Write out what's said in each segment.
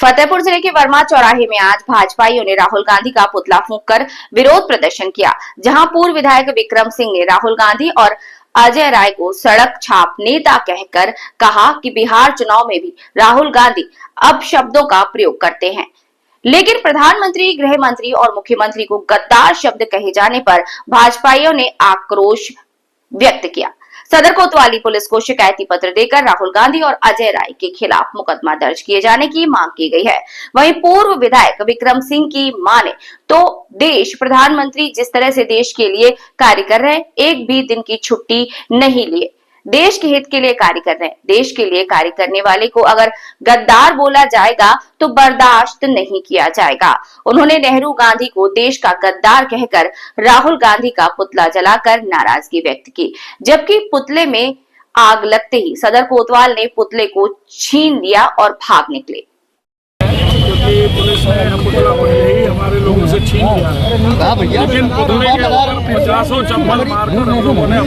फतेहपुर जिले के वर्मा चौराहे में आज भाजपाइयों ने राहुल गांधी का पुतला फूंककर विरोध प्रदर्शन किया, जहां पूर्व विधायक विक्रम सिंह ने राहुल गांधी और अजय राय को सड़क छाप नेता कहकर कहा कि बिहार चुनाव में भी राहुल गांधी अपशब्दों का प्रयोग करते हैं, लेकिन प्रधानमंत्री, गृह मंत्री और मुख्यमंत्री को गद्दार शब्द कहे जाने पर भाजपाइयों ने आक्रोश व्यक्त किया। सदर कोतवाली पुलिस को शिकायती पत्र देकर राहुल गांधी और अजय राय के खिलाफ मुकदमा दर्ज किए जाने की मांग की गई है। वहीं पूर्व विधायक विक्रम सिंह की माने तो प्रधानमंत्री जिस तरह से देश के लिए कार्य कर रहे हैं, एक भी दिन की छुट्टी नहीं लिए, देश के हित के लिए कार्य कर रहे हैं। देश के लिए कार्य करने वाले को अगर गद्दार बोला जाएगा तो बर्दाश्त नहीं किया जाएगा। उन्होंने नेहरू गांधी को देश का गद्दार कहकर राहुल गांधी का पुतला जलाकर नाराजगी व्यक्त की, जबकि पुतले में आग लगते ही सदर कोतवाल ने पुतले को छीन लिया और भाग निकले। क्योंकि पुलिस ने पुतला पहले ही हमारे लोगों से छीन लिया है, लेकिन पुतले के ऊपर 50 चप्पल मारकर हम लोगों ने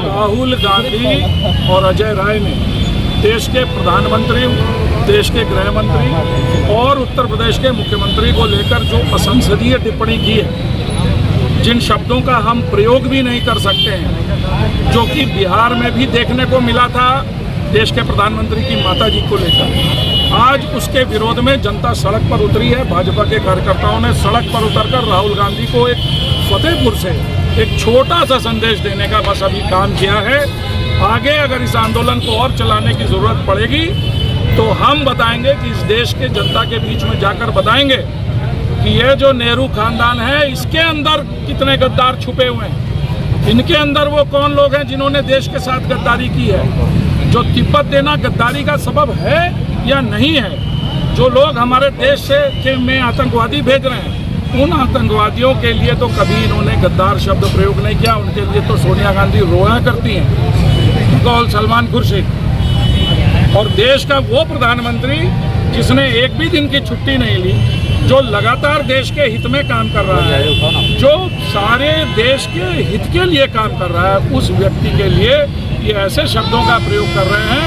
राहुल गांधी और अजय राय ने देश के प्रधानमंत्री, देश के गृह मंत्री और उत्तर प्रदेश के मुख्यमंत्री को लेकर जो असंसदीय टिप्पणी की है, जिन शब्दों का हम प्रयोग भी नहीं कर सकते हैं, जो कि बिहार में भी देखने को मिला था देश के प्रधानमंत्री की माताजी को लेकर, आज उसके विरोध में जनता सड़क पर उतरी है। भाजपा के कार्यकर्ताओं ने सड़क पर उतरकर राहुल गांधी को एक फतेहपुर से एक छोटा सा संदेश देने का बस अभी काम किया है। आगे अगर इस आंदोलन को और चलाने की जरूरत पड़ेगी तो हम बताएंगे कि इस देश के जनता के बीच में जाकर बताएंगे कि ये जो नेहरू खानदान है, इसके अंदर कितने गद्दार छुपे हुए हैं, इनके अंदर वो कौन लोग हैं जिन्होंने देश के साथ गद्दारी की है। जो तिब्बत देना गद्दारी का सबब है या नहीं है, जो लोग हमारे देश से में आतंकवादी भेज रहे हैं, उन आतंकवादियों के लिए तो कभी इन्होंने गद्दार शब्द प्रयोग नहीं किया। उनके लिए तो सोनिया गांधी रोया करती हैं, कौल सलमान खुर्शीद। और देश का वो प्रधानमंत्री जिसने एक भी दिन की छुट्टी नहीं ली, जो लगातार देश के हित में काम कर रहा है, जो सारे देश के हित के लिए काम कर रहा है, उस व्यक्ति के लिए ये ऐसे शब्दों का प्रयोग कर रहे हैं,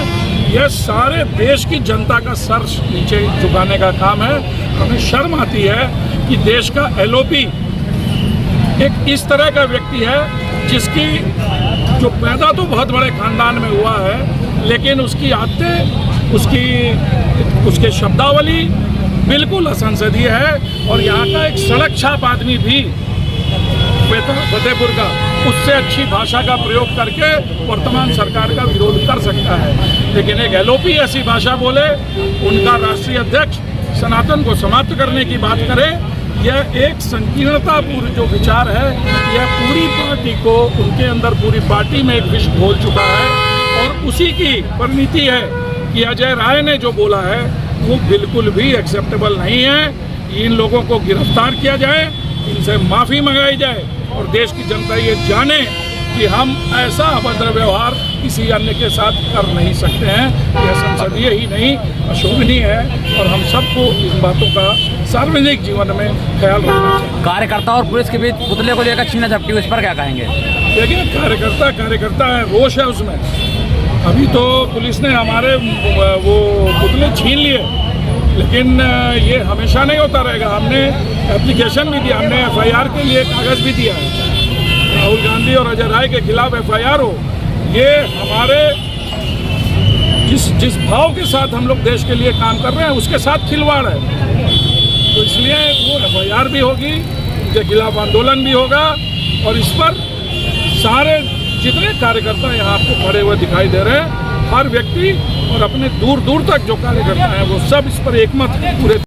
यह सारे देश की जनता का सर नीचे झुकाने का काम है। हमें शर्म आती है कि देश का एलओपी एक इस तरह का व्यक्ति है जिसकी जो पैदा तो बहुत बड़े खानदान में हुआ है, लेकिन उसकी आदतें, उसके शब्दावली बिल्कुल असंसदीय है। और यहाँ का एक सड़क छाप आदमी भी फतेहपुर का उससे अच्छी भाषा का प्रयोग करके वर्तमान सरकार का विरोध कर सकता है, लेकिन एक एलओपी ऐसी भाषा बोले, उनका राष्ट्रीय अध्यक्ष सनातन को समाप्त करने की बात करे, यह एक संकीर्णतापूर्ण जो विचार है, यह पूरी पार्टी को, उनके अंदर पूरी पार्टी में एक विष घोल चुका है। और उसी की परिणति है कि अजय राय ने जो बोला है वो बिल्कुल भी एक्सेप्टेबल नहीं है। इन लोगों को गिरफ्तार किया जाए, इनसे माफ़ी मंगाई जाए और देश की जनता ये जाने कि हम ऐसा अभद्र व्यवहार किसी अन्य के साथ कर नहीं सकते हैं। यह संसदीय ही नहीं, अशोभनीय है और हम सबको इन बातों का सार्वजनिक जीवन में ख्याल रखना चाहिए। कार्यकर्ता और पुलिस के बीच पुतले को लेकर छीना झपटी, उस पर क्या कहेंगे? देखिए, कार्यकर्ता है, रोष है उसमें। अभी तो पुलिस ने हमारे वो पुतले छीन लिए, लेकिन ये हमेशा नहीं होता रहेगा। हमने एप्लीकेशन भी दिया, हमने एफआईआर के लिए कागज़ भी दिया है। राहुल गांधी और अजय राय के खिलाफ एफआईआर हो, ये हमारे जिस भाव के साथ हम लोग देश के लिए काम कर रहे हैं उसके साथ खिलवाड़ है। तो इसलिए वो एफआईआर भी होगी, उनके खिलाफ आंदोलन भी होगा और इस पर सारे जितने कार्यकर्ता यहाँ आपको खड़े हुए दिखाई दे रहे हैं, हर व्यक्ति और अपने दूर दूर तक जो कार्यकर्ता हैं वो सब इस पर एकमत पूरे